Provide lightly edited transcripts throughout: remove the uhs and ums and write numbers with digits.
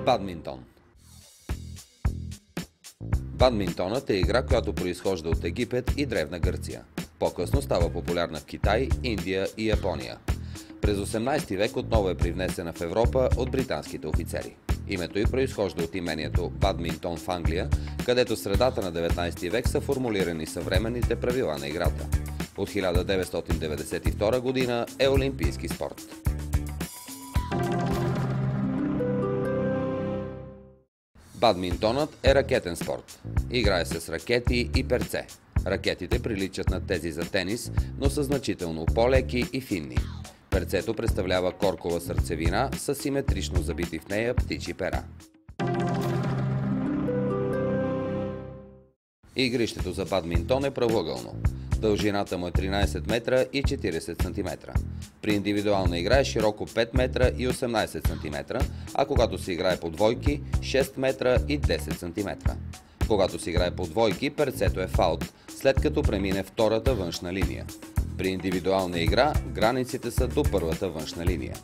Бадминтон. Бадминтонът е игра, която произхожда от Египет и Древна Гърция. По-късно става популярна в Китай, Индия и Япония. През 18 век отново е привнесена в Европа от британските офицери. Името й произхожда от имението Бадминтон в Англия, където в средата на 19 век са формулирани съвременните правила на играта. От 1992 година е олимпийски спорт. Бадминтонът е ракетен спорт. Играе се с ракети и перце. Ракетите приличат на тези за тенис, но са значително по-леки и финни. Перцето представлява коркова сърцевина с симетрично забити в нея птичи пера. Игрището за бадминтон е правоъгълно. Дължината му е 13 метра и 40 см. При индивидуална игра е широко 5 метра и 18 см, а когато се играе по двойки 6 метра и 10 см. Когато се играе по двойки, перцето е фаут, след като премине втората външна линия. При индивидуална игра границите са до първата външна линия.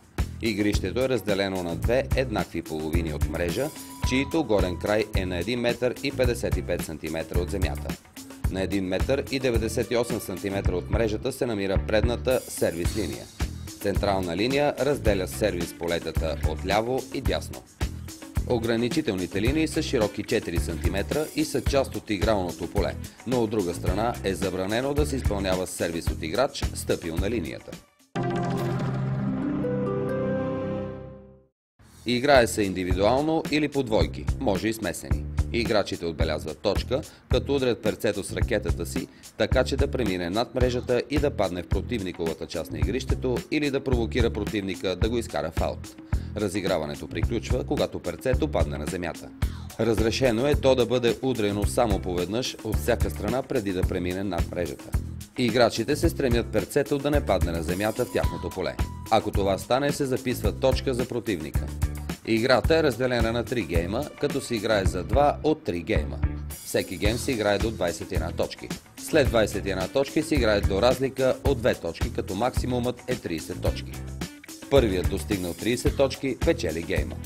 Игрището е разделено на две еднакви половини от мрежа, чието горен край е на 1 метър и 55 см от земята. На 1 метър и 98 см от мрежата се намира предната сервис линия. Централна линия разделя сервис полетата от ляво и дясно. Ограничителните линии са широки 4 см и са част от игралното поле, но от друга страна е забранено да се изпълнява сервис от играч, стъпил на линията. Играе се индивидуално или по двойки, може и смесени. Играчите отбелязват точка, като удрят перцето с ракетата си, така че да премине над мрежата и да падне в противниковата част на игрището или да провокира противника да го изкара в аут. Разиграването приключва, когато перцето падне на земята. Разрешено е то да бъде удрено само поведнъж от всяка страна преди да премине над мрежата. Играчите се стремят перцето да не падне на земята в тяхното поле. Ако това стане, се записва точка за противника. Играта е разделена на 3 гейма, като се играе за 2 от 3 гейма. Всеки гейм се играе до 21 точки. След 21 точки се играе до разлика от 2 точки, като максимумът е 30 точки. Първият достигнал 30 точки печели гейма.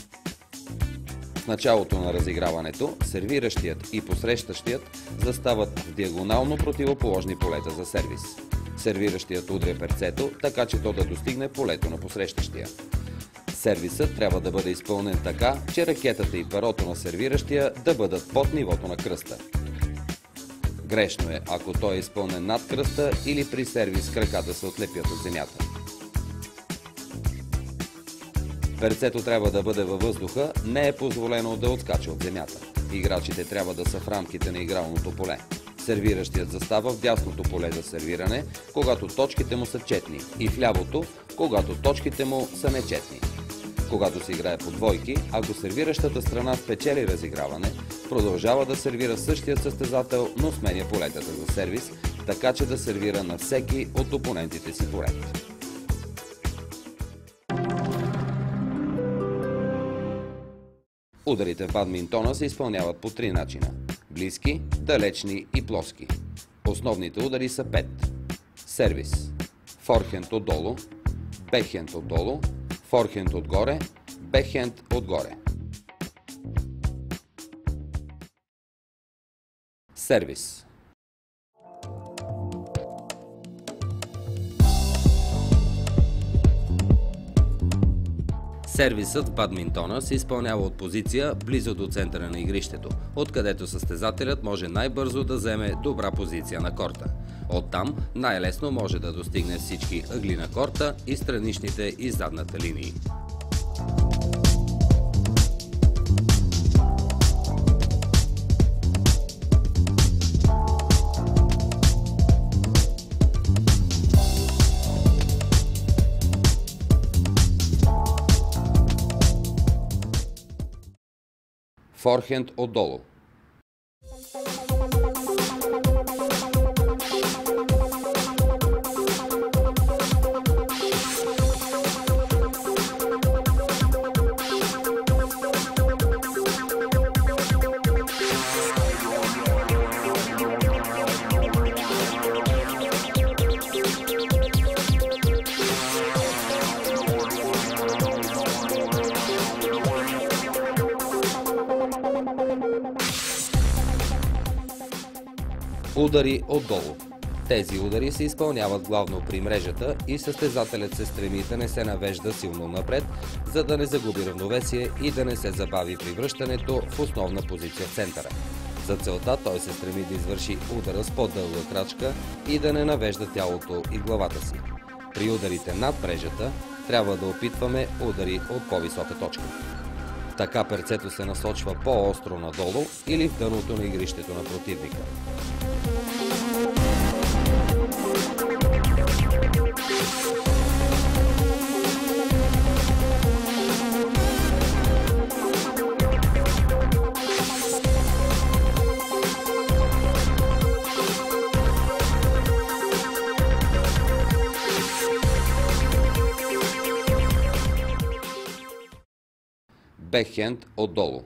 В началото на разиграването сервиращият и посрещащият застават в диагонално противоположни полета за сервис. Сервиращият удря перцето, така че то да достигне полето на посрещащия. Сервисът трябва да бъде изпълнен така, че ракетата и перото на сервиращия да бъдат под нивото на кръста. Грешно е, ако той е изпълнен над кръста или при сервис краката се отлепят от земята. Перцето трябва да бъде във въздуха, не е позволено да отскача от земята. Играчите трябва да са в рамките на игралното поле. Сервиращият застава в дясното поле за сервиране, когато точките му са четни, и в лявото, когато точките му са нечетни. Когато се играе по двойки, ако сервиращата страна спечели разиграване, продължава да сервира същият състезател, но сменя полетата за сервис, така че да сервира на всеки от опонентите си поред. Ударите в бадминтона се изпълняват по 3 начина – близки, далечни и плоски. Основните удари са 5. Сервис. Форхенд отдолу, бекхенд отдолу, форхенд отгоре, бекхенд отгоре. Сервис. Сервисът в бадминтона се изпълнява от позиция близо до центъра на игрището, откъдето състезателят може най-бързо да вземе добра позиция на корта. Оттам най-лесно може да достигне всички ъгли на корта и страничните и задната линии. Форхенд отдолу. Удари отдолу. Тези удари се изпълняват главно при мрежата и състезателят се стреми да не се навежда силно напред, за да не загуби равновесие и да не се забави при връщането в основна позиция в центъра. За целта той се стреми да извърши удара с по-дълга крачка и да не навежда тялото и главата си. При ударите над мрежата трябва да опитваме удари от по-висока точка. Така перцето се насочва по-остро надолу или в дъното на игрището на противника. Бекхенд отдолу.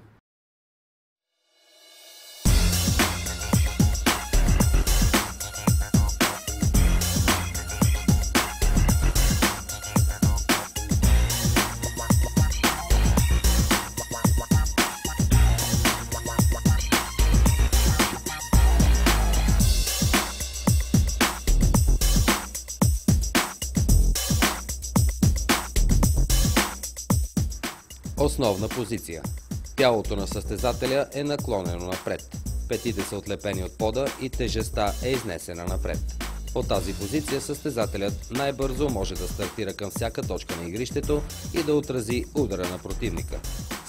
Основна позиция. Тялото на състезателя е наклонено напред. Петите са отлепени от пода и тежестта е изнесена напред. От тази позиция състезателят най-бързо може да стартира към всяка точка на игрището и да отрази удара на противника.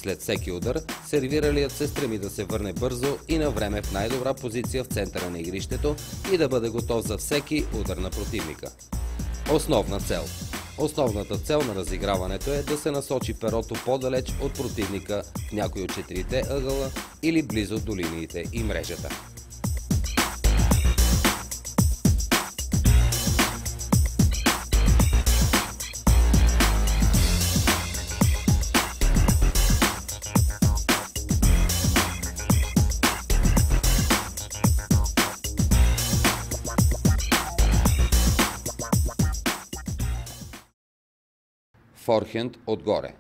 След всеки удар, сервиралият се стреми да се върне бързо и на време в най-добра позиция в центъра на игрището и да бъде готов за всеки удар на противника. Основна цел. Основната цел на разиграването е да се насочи перото по-далеч от противника в някой от четирите ъгъла или близо до линиите и мрежата. Форхенд отгоре.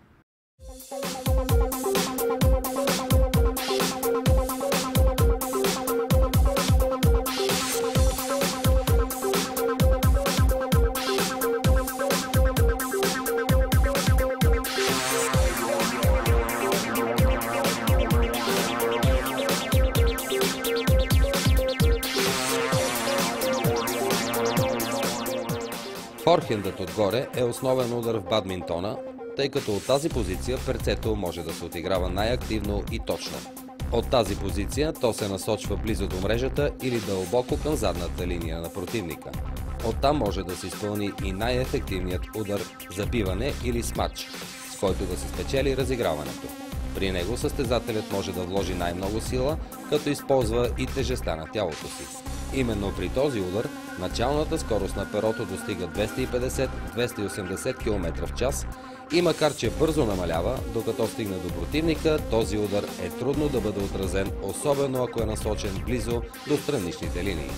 Форхендът отгоре е основен удар в бадминтона, тъй като от тази позиция перцето може да се отиграва най-активно и точно. От тази позиция то се насочва близо до мрежата или дълбоко към задната линия на противника. Оттам може да се изпълни и най-ефективният удар забиване или смач, с който да се спечели разиграването. При него състезателят може да вложи най-много сила, като използва и тежестта на тялото си. Именно при този удар началната скорост на перото достига 250-280 км в час и макар че бързо намалява, докато стигне до противника, този удар е трудно да бъде отразен, особено ако е насочен близо до страничните линии.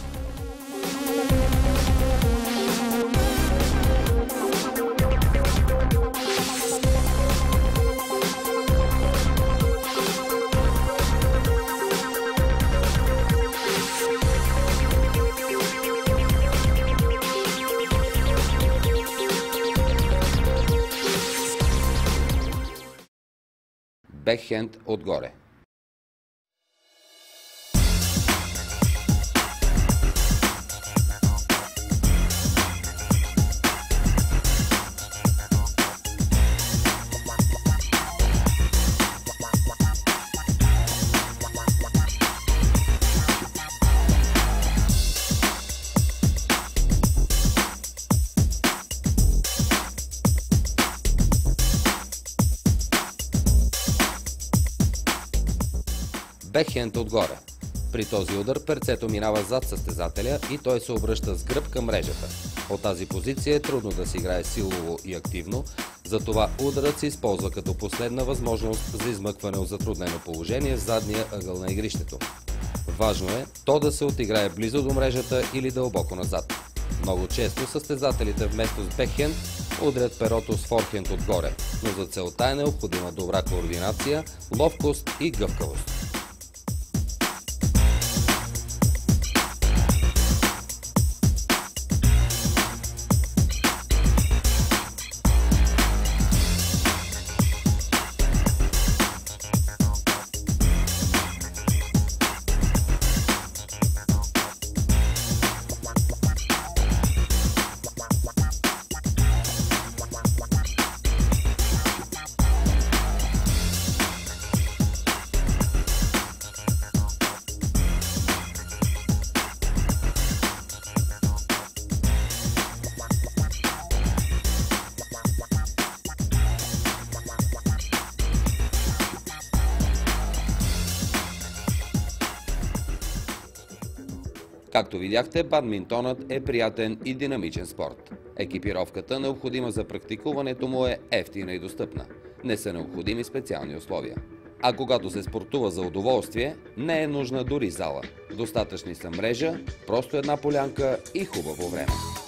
Бекхенд отгоре. Бекхенд отгоре. При този удар перцето минава зад състезателя и той се обръща с гръб към мрежата. От тази позиция е трудно да се играе силово и активно, затова ударът се използва като последна възможност за измъкване от затруднено положение в задния ъгъл на игрището. Важно е то да се отиграе близо до мрежата или дълбоко назад. Много често състезателите вместо с бекхенд удрят перото с форхенд отгоре, но за целта е необходима добра координация, ловкост и гъвкавост. Както видяхте, бадминтонът е приятен и динамичен спорт. Екипировката, необходима за практикуването му, е евтина и достъпна. Не са необходими специални условия. А когато се спортува за удоволствие, не е нужна дори зала. Достатъчни са мрежа, просто една полянка и хубаво време.